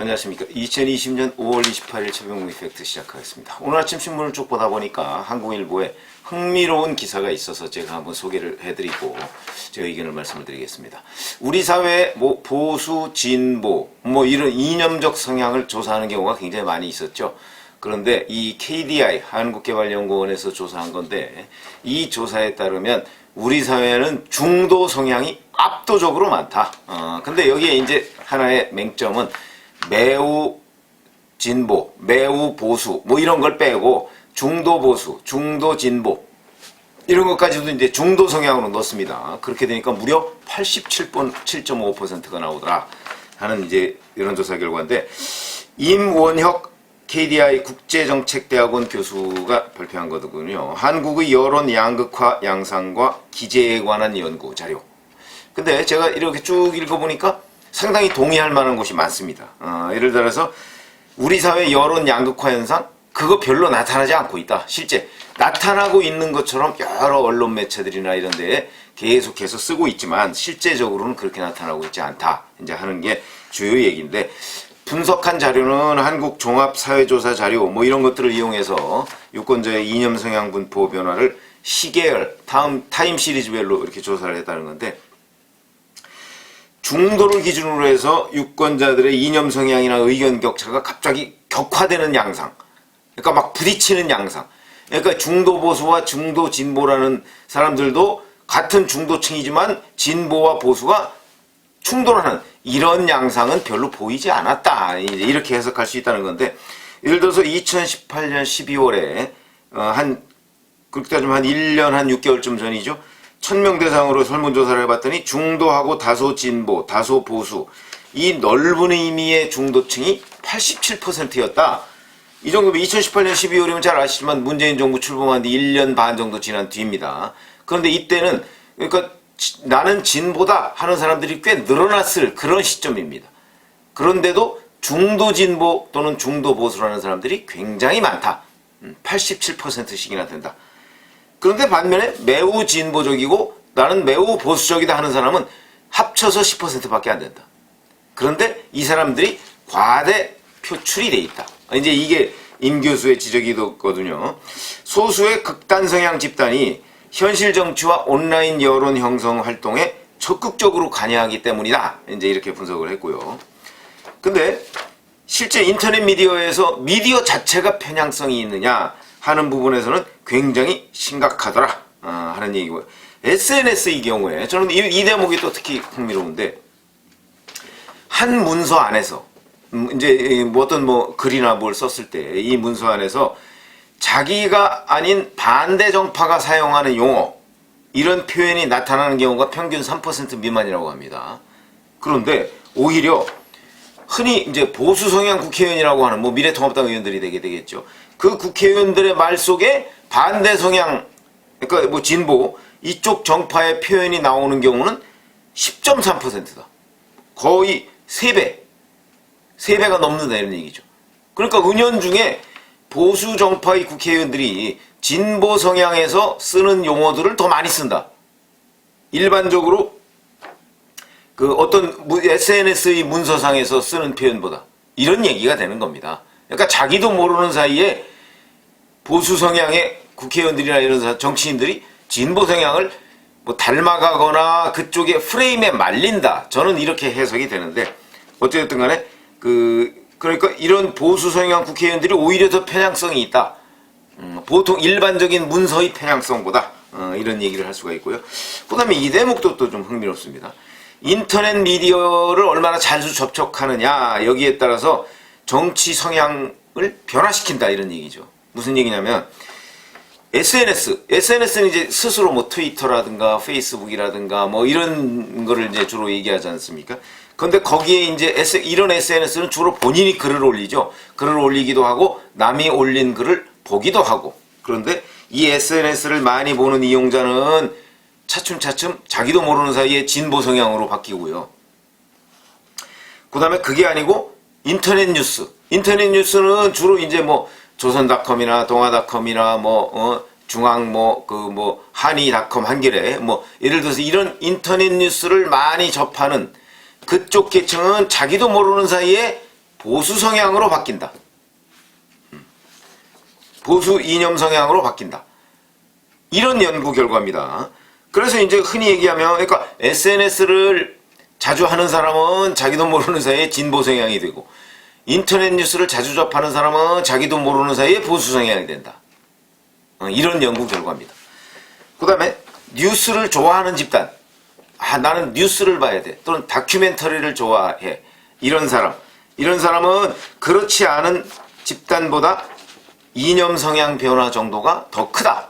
안녕하십니까. 2020년 5월 28일 최병무 이펙트 시작하겠습니다. 오늘 아침 신문을 쭉 보다 보니까 한국일보에 흥미로운 기사가 있어서 제가 한번 소개를 해드리고 제 의견을 말씀을 드리겠습니다. 우리 사회의 보수, 진보, 이런 이념적 성향을 조사하는 경우가 굉장히 많이 있었죠. 그런데 이 KDI, 한국개발연구원에서 조사한 건데 이 조사에 따르면 우리 사회는 중도 성향이 압도적으로 많다. 근데 여기에 이제 하나의 맹점은 매우 진보, 매우 보수, 이런 걸 빼고 중도 보수, 중도 진보 이런 것까지도 이제 중도 성향으로 넣습니다. 그렇게 되니까 무려 87.5%가 나오더라 하는 이제 이런 조사 결과인데, 임원혁 KDI 국제정책대학원 교수가 발표한 거거든요. 한국의 여론 양극화 양상과 기제에 관한 연구 자료. 근데 제가 이렇게 쭉 읽어보니까 상당히 동의할 만한 곳이 많습니다. 예를 들어서 우리 사회 여론 양극화 현상, 그거 별로 나타나지 않고 있다. 실제 나타나고 있는 것처럼 여러 언론 매체들이나 이런 데에 계속해서 쓰고 있지만 실제적으로는 그렇게 나타나고 있지 않다. 이제 하는 게 주요 얘기인데, 분석한 자료는 한국 종합사회조사 자료 이런 것들을 이용해서 유권자의 이념 성향 분포 변화를 시계열, 타임 시리즈별로 이렇게 조사를 했다는 건데, 중도를 기준으로 해서 유권자들의 이념 성향이나 의견 격차가 갑자기 격화되는 양상, 그러니까 막 부딪히는 양상, 그러니까 중도 보수와 중도 진보라는 사람들도 같은 중도층이지만 진보와 보수가 충돌하는 이런 양상은 별로 보이지 않았다, 이렇게 해석할 수 있다는 건데, 예를 들어서 2018년 12월에 그렇게 따지면 한 1년 한 6개월쯤 전이죠. 1000명 대상으로 설문조사를 해봤더니 중도하고 다소 진보, 다소 보수, 이 넓은 의미의 중도층이 87%였다. 이 정도면 2018년 12월이면 잘 아시지만 문재인 정부 출범한 뒤 1년 반 정도 지난 뒤입니다. 그런데 이때는 그러니까 나는 진보다 하는 사람들이 꽤 늘어났을 그런 시점입니다. 그런데도 중도 진보 또는 중도 보수라는 사람들이 굉장히 많다. 87%씩이나 된다. 그런데 반면에 매우 진보적이고 나는 매우 보수적이다 하는 사람은 합쳐서 10%밖에 안 된다. 그런데 이 사람들이 과대 표출이 돼 있다. 이제 이게 임 교수의 지적이거든요. 소수의 극단 성향 집단이 현실 정치와 온라인 여론 형성 활동에 적극적으로 관여하기 때문이다. 이제 이렇게 분석을 했고요. 근데 실제 인터넷 미디어에서 미디어 자체가 편향성이 있느냐 하는 부분에서는 굉장히 심각하더라 하는 얘기고요. SNS의 경우에 저는 이 대목이 또 특히 흥미로운데, 한 문서 안에서 이제 어떤 글이나 뭘 썼을 때 이 문서 안에서 자기가 아닌 반대 정파가 사용하는 용어, 이런 표현이 나타나는 경우가 평균 3% 미만이라고 합니다. 그런데 오히려 흔히 이제 보수 성향 국회의원이라고 하는 미래통합당 의원들이 되겠죠. 그 국회의원들의 말 속에 반대 성향, 그러니까 진보 이쪽 정파의 표현이 나오는 경우는 10.3%다. 거의 3배가 넘는다 이런 얘기죠. 그러니까 은연중에 보수 정파의 국회의원들이 진보 성향에서 쓰는 용어들을 더 많이 쓴다. 일반적으로 어떤 SNS의 문서상에서 쓰는 표현보다, 이런 얘기가 되는 겁니다. 그러니까 자기도 모르는 사이에 보수 성향의 국회의원들이나 이런 정치인들이 진보 성향을 닮아가거나 그쪽의 프레임에 말린다. 저는 이렇게 해석이 되는데, 어쨌든 간에 그러니까 이런 보수 성향 국회의원들이 오히려 더 편향성이 있다. 보통 일반적인 문서의 편향성보다 이런 얘기를 할 수가 있고요. 그 다음에 이 대목도 또 좀 흥미롭습니다. 인터넷 미디어를 얼마나 자주 접촉하느냐, 여기에 따라서 정치 성향을 변화시킨다 이런 얘기죠. 무슨 얘기냐면 SNS는 이제 스스로 트위터라든가 페이스북이라든가 이런 거를 이제 주로 얘기하지 않습니까? 그런데 거기에 이제 이런 SNS는 주로 본인이 글을 올리죠. 글을 올리기도 하고 남이 올린 글을 보기도 하고. 그런데 이 SNS를 많이 보는 이용자는 차츰차츰 자기도 모르는 사이에 진보 성향으로 바뀌고요. 그 다음에 그게 아니고 인터넷 뉴스는 주로 이제 조선닷컴이나 동아닷컴이나 중앙 한이닷컴 한겨레 예를 들어서 이런 인터넷 뉴스를 많이 접하는 그쪽 계층은 자기도 모르는 사이에 보수 성향으로 바뀐다. 보수 이념 성향으로 바뀐다. 이런 연구 결과입니다. 그래서 이제 흔히 얘기하면, 그러니까 SNS를 자주 하는 사람은 자기도 모르는 사이에 진보 성향이 되고, 인터넷 뉴스를 자주 접하는 사람은 자기도 모르는 사이에 보수 성향이 된다. 이런 연구 결과입니다. 그 다음에 뉴스를 좋아하는 집단. 나는 뉴스를 봐야 돼. 또는 다큐멘터리를 좋아해. 이런 사람은 그렇지 않은 집단보다 이념 성향 변화 정도가 더 크다.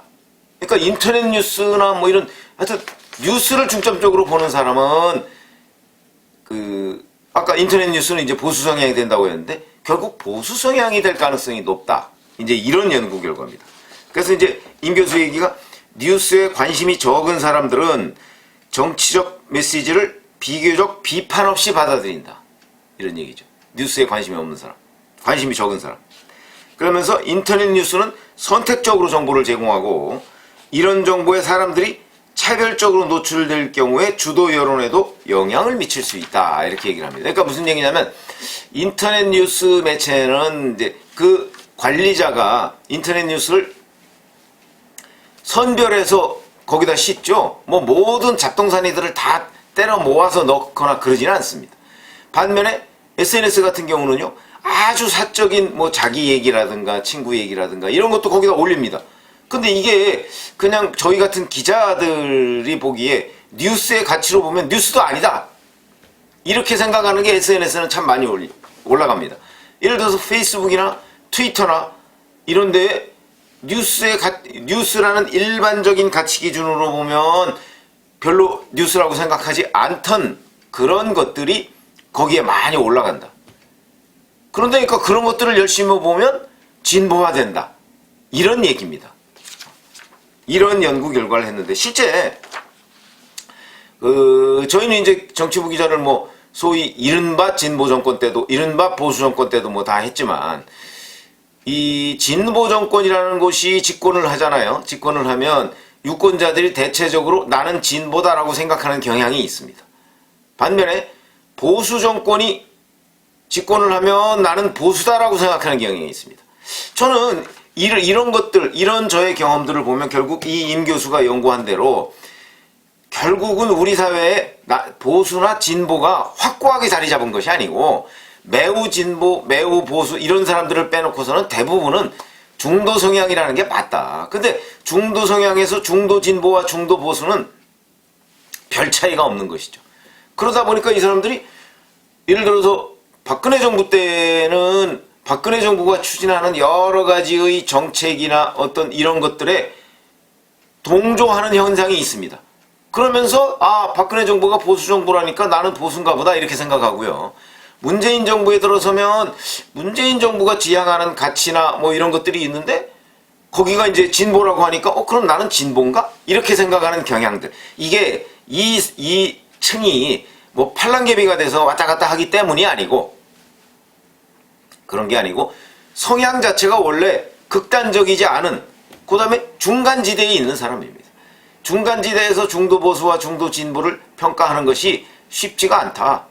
그러니까 인터넷 뉴스나 뭐 이런, 하여튼 뉴스를 중점적으로 보는 사람은 아까 인터넷 뉴스는 이제 보수 성향이 된다고 했는데 결국 보수 성향이 될 가능성이 높다. 이제 이런 연구 결과입니다. 그래서 이제 임 교수 얘기가 뉴스에 관심이 적은 사람들은 정치적 메시지를 비교적 비판 없이 받아들인다. 이런 얘기죠. 뉴스에 관심이 없는 사람, 관심이 적은 사람. 그러면서 인터넷 뉴스는 선택적으로 정보를 제공하고 이런 정보에 사람들이 차별적으로 노출될 경우에 주도 여론에도 영향을 미칠 수 있다. 이렇게 얘기를 합니다. 그러니까 무슨 얘기냐면 인터넷 뉴스 매체는 이제 그 관리자가 인터넷 뉴스를 선별해서 거기다 싣죠. 뭐 모든 잡동사니들을 다 때려 모아서 넣거나 그러지는 않습니다. 반면에 SNS 같은 경우는요, 아주 사적인 뭐 자기 얘기라든가 친구 얘기라든가 이런 것도 거기다 올립니다. 근데 이게 그냥 저희 같은 기자들이 보기에 뉴스의 가치로 보면 뉴스도 아니다. 이렇게 생각하는 게 SNS는 참 많이 올라갑니다. 예를 들어서 페이스북이나 트위터나 이런 데에 뉴스라는 일반적인 가치 기준으로 보면 별로 뉴스라고 생각하지 않던 그런 것들이 거기에 많이 올라간다. 그런데 그러니까 그런 것들을 열심히 보면 진보화된다. 이런 얘기입니다. 이런 연구 결과를 했는데 실제 저희는 이제 정치부 기자를 뭐 소위 이른바 진보 정권 때도 이른바 보수 정권 때도 뭐 다 했지만 이 진보 정권이라는 곳이 집권을 하잖아요. 집권을 하면 유권자들이 대체적으로 나는 진보다라고 생각하는 경향이 있습니다. 반면에 보수 정권이 집권을 하면 나는 보수다라고 생각하는 경향이 있습니다. 저는 이런 것들, 이런 저의 경험들을 보면 결국 이 임 교수가 연구한 대로 결국은 우리 사회에 보수나 진보가 확고하게 자리 잡은 것이 아니고 매우 진보, 매우 보수 이런 사람들을 빼놓고서는 대부분은 중도 성향이라는 게 맞다. 근데 중도 성향에서 중도 진보와 중도 보수는 별 차이가 없는 것이죠. 그러다 보니까 이 사람들이 예를 들어서 박근혜 정부 때는 박근혜 정부가 추진하는 여러 가지의 정책이나 어떤 이런 것들에 동조하는 현상이 있습니다. 그러면서 박근혜 정부가 보수 정부라니까 나는 보수인가 보다 이렇게 생각하고요. 문재인 정부에 들어서면 문재인 정부가 지향하는 가치나 뭐 이런 것들이 있는데 거기가 이제 진보라고 하니까 그럼 나는 진보인가? 이렇게 생각하는 경향들. 이게 이 층이 뭐 팔랑개비가 돼서 왔다 갔다 하기 때문이 아니고 그런 게 아니고 성향 자체가 원래 극단적이지 않은 그 다음에 중간지대에 있는 사람입니다. 중간지대에서 중도 보수와 중도 진보를 평가하는 것이 쉽지가 않다.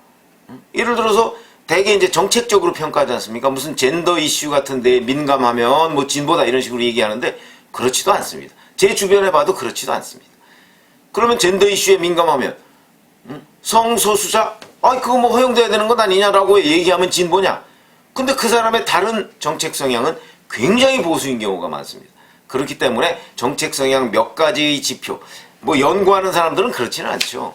예를 들어서 대개 이제 정책적으로 평가하지 않습니까? 무슨 젠더 이슈 같은 데 민감하면 뭐 진보다 이런 식으로 얘기하는데 그렇지도 않습니다. 제 주변에 봐도 그렇지도 않습니다. 그러면 젠더 이슈에 민감하면 성소수자 그거 뭐 허용돼야 되는 것 아니냐라고 얘기하면 진보냐? 근데 그 사람의 다른 정책 성향은 굉장히 보수인 경우가 많습니다. 그렇기 때문에 정책 성향 몇 가지 지표 뭐 연구하는 사람들은 그렇지는 않죠.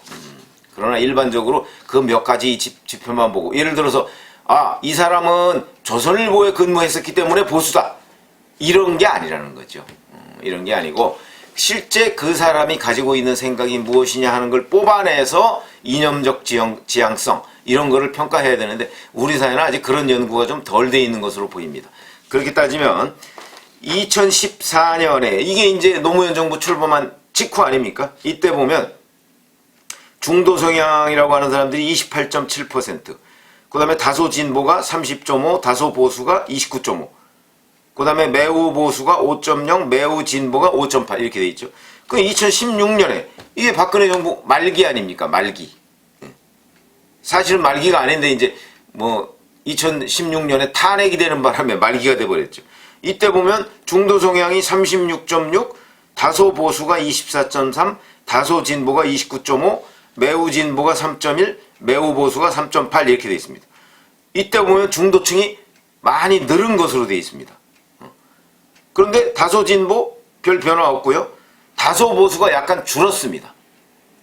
그러나 일반적으로 그 몇 가지 지표만 보고 예를 들어서 이 사람은 조선일보에 근무했었기 때문에 보수다 이런 게 아니라는 거죠. 이런 게 아니고 실제 그 사람이 가지고 있는 생각이 무엇이냐 하는 걸 뽑아내서 이념적 지향성 이런 거를 평가해야 되는데 우리 사회는 아직 그런 연구가 좀 덜 돼 있는 것으로 보입니다. 그렇게 따지면 2014년에 이게 이제 노무현 정부 출범한 직후 아닙니까? 이때 보면 중도 성향이라고 하는 사람들이 28.7%, 그 다음에 다소 진보가 30.5, 다소 보수가 29.5, 그 다음에 매우 보수가 5.0, 매우 진보가 5.8 이렇게 돼 있죠. 그 2016년에 이게 박근혜 정부 말기 아닙니까? 말기. 사실은 말기가 아닌데 이제 뭐 2016년에 탄핵이 되는 바람에 말기가 돼버렸죠. 이때 보면 중도 성향이 36.6, 다소 보수가 24.3, 다소 진보가 29.5, 매우 진보가 3.1, 매우 보수가 3.8 이렇게 되어 있습니다. 이때 보면 중도층이 많이 늘은 것으로 되어 있습니다. 그런데 다소 진보 별 변화 없고요. 다소 보수가 약간 줄었습니다.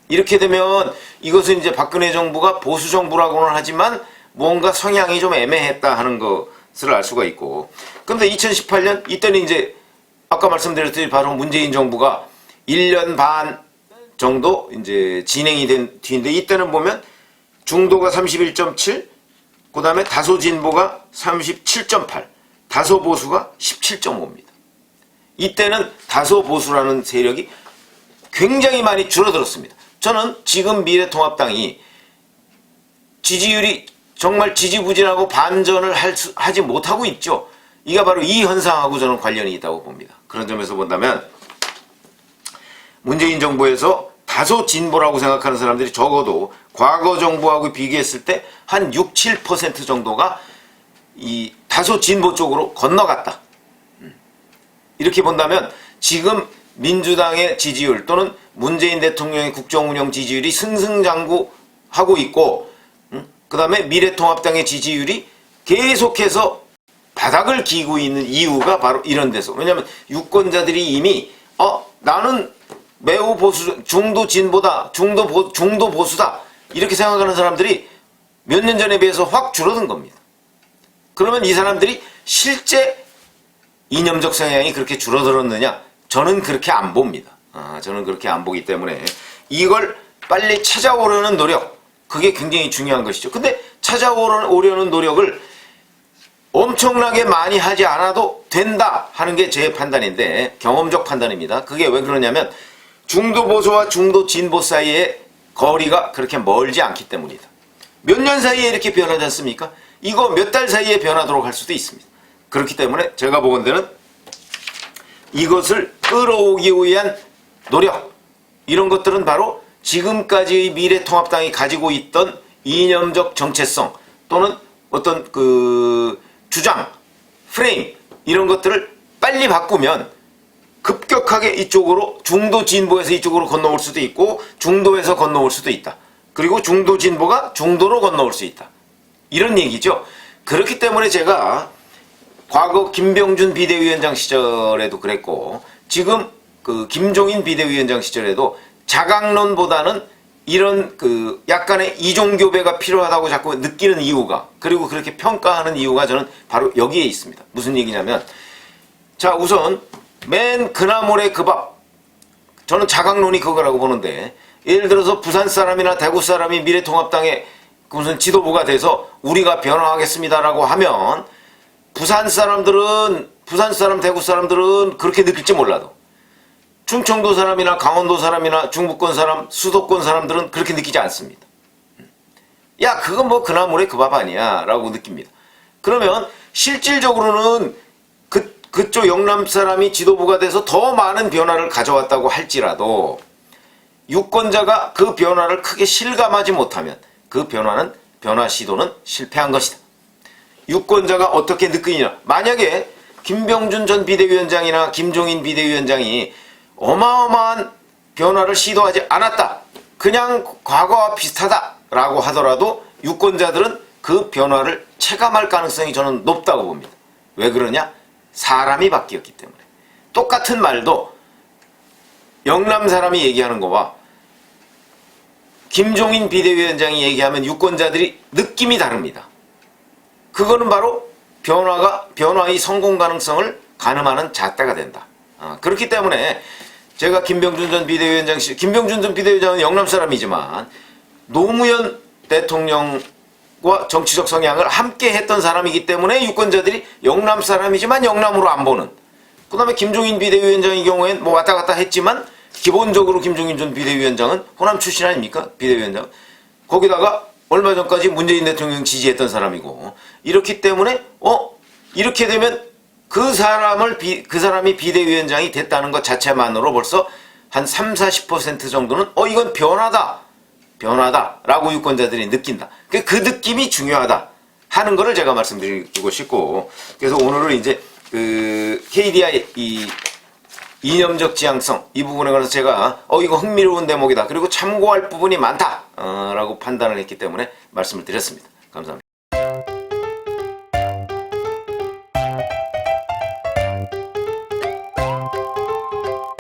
이렇게 되면 이것은 이제 박근혜 정부가 보수 정부라고는 하지만 뭔가 성향이 좀 애매했다 하는 것을 알 수가 있고. 그런데 2018년 이때는 이제 아까 말씀드렸듯이 바로 문재인 정부가 1년 반 정도 이제 진행이 된 뒤인데 이때는 보면 중도가 31.7, 그 다음에 다소 진보가 37.8, 다소 보수가 17.5입니다. 이때는 다소 보수라는 세력이 굉장히 많이 줄어들었습니다. 저는 지금 미래통합당이 지지율이 정말 지지부진하고 반전을 하지 못하고 있죠. 이게 바로 이 현상하고 저는 관련이 있다고 봅니다. 그런 점에서 본다면 문재인 정부에서 다소 진보라고 생각하는 사람들이 적어도 과거 정부하고 비교했을 때 한 6, 7% 정도가 이 다소 진보 쪽으로 건너갔다. 이렇게 본다면 지금 민주당의 지지율 또는 문재인 대통령의 국정운영 지지율이 승승장구하고 있고 그 다음에 미래통합당의 지지율이 계속해서 바닥을 기고 있는 이유가 바로 이런 데서. 왜냐하면 유권자들이 이미 나는 매우 보수, 중도 진보다, 중도 보수다 이렇게 생각하는 사람들이 몇 년 전에 비해서 확 줄어든 겁니다. 그러면 이 사람들이 실제 이념적 성향이 그렇게 줄어들었느냐? 저는 그렇게 안 봅니다. 저는 그렇게 안 보기 때문에 이걸 빨리 찾아오려는 노력, 그게 굉장히 중요한 것이죠. 근데 찾아오려는 노력을 엄청나게 많이 하지 않아도 된다 하는 게 제 판단인데, 경험적 판단입니다. 그게 왜 그러냐면 중도 보수와 중도 진보 사이의 거리가 그렇게 멀지 않기 때문이다. 몇 년 사이에 이렇게 변하지 않습니까? 이거 몇 달 사이에 변하도록 할 수도 있습니다. 그렇기 때문에 제가 보건대는 이것을 끌어오기 위한 노력, 이런 것들은 바로 지금까지의 미래통합당이 가지고 있던 이념적 정체성 또는 어떤 그 주장, 프레임 이런 것들을 빨리 바꾸면 급격하게 이쪽으로 중도 진보에서 이쪽으로 건너올 수도 있고 중도에서 건너올 수도 있다. 그리고 중도 진보가 중도로 건너올 수 있다. 이런 얘기죠. 그렇기 때문에 제가 과거 김병준 비대위원장 시절에도 그랬고 지금 그 김종인 비대위원장 시절에도 자강론보다는 이런 그 약간의 이종교배가 필요하다고 자꾸 느끼는 이유가, 그리고 그렇게 평가하는 이유가 저는 바로 여기에 있습니다. 무슨 얘기냐면, 자 우선 맨 그나물의 그 밥, 저는 자강론이 그거라고 보는데, 예를 들어서 부산 사람이나 대구 사람이 미래통합당의 무슨 지도부가 돼서 우리가 변화하겠습니다라고 하면 부산 사람, 대구 사람들은 그렇게 느낄지 몰라도 충청도 사람이나 강원도 사람이나 중부권 사람, 수도권 사람들은 그렇게 느끼지 않습니다. 야, 그건 뭐 그나물의 그 밥 아니야 라고 느낍니다. 그러면 실질적으로는 그쪽 영남 사람이 지도부가 돼서 더 많은 변화를 가져왔다고 할지라도 유권자가 그 변화를 크게 실감하지 못하면 그 변화 시도는 실패한 것이다. 유권자가 어떻게 느끼느냐. 만약에 김병준 전 비대위원장이나 김종인 비대위원장이 어마어마한 변화를 시도하지 않았다, 그냥 과거와 비슷하다라고 하더라도 유권자들은 그 변화를 체감할 가능성이 저는 높다고 봅니다. 왜 그러냐? 사람이 바뀌었기 때문에. 똑같은 말도 영남 사람이 얘기하는 거와 김종인 비대위원장이 얘기하면 유권자들이 느낌이 다릅니다. 그거는 바로 변화의 성공 가능성을 가늠하는 잣대가 된다. 그렇기 때문에 제가 김병준 전 비대위원장은 영남 사람이지만 노무현 대통령과 정치적 성향을 함께 했던 사람이기 때문에 유권자들이 영남 사람이지만 영남으로 안 보는, 그 다음에 김종인 비대위원장의 경우엔 뭐 왔다 갔다 했지만 기본적으로 김종인 전 비대위원장은 호남 출신 아닙니까? 비대위원장. 거기다가 얼마 전까지 문재인 대통령 지지했던 사람이고, 이렇기 때문에 이렇게 되면 그 사람이 비대위원장이 됐다는 것 자체만으로 벌써 한 30-40% 정도는 이건 변화다 라고 유권자들이 느낀다. 그 느낌이 중요하다. 하는 거를 제가 말씀드리고 싶고, 그래서 오늘은 이제 그 KDI 이 이념적 지향성 이 부분에 관해서 제가 이거 흥미로운 대목이다, 그리고 참고할 부분이 많다 라고 판단을 했기 때문에 말씀을 드렸습니다. 감사합니다.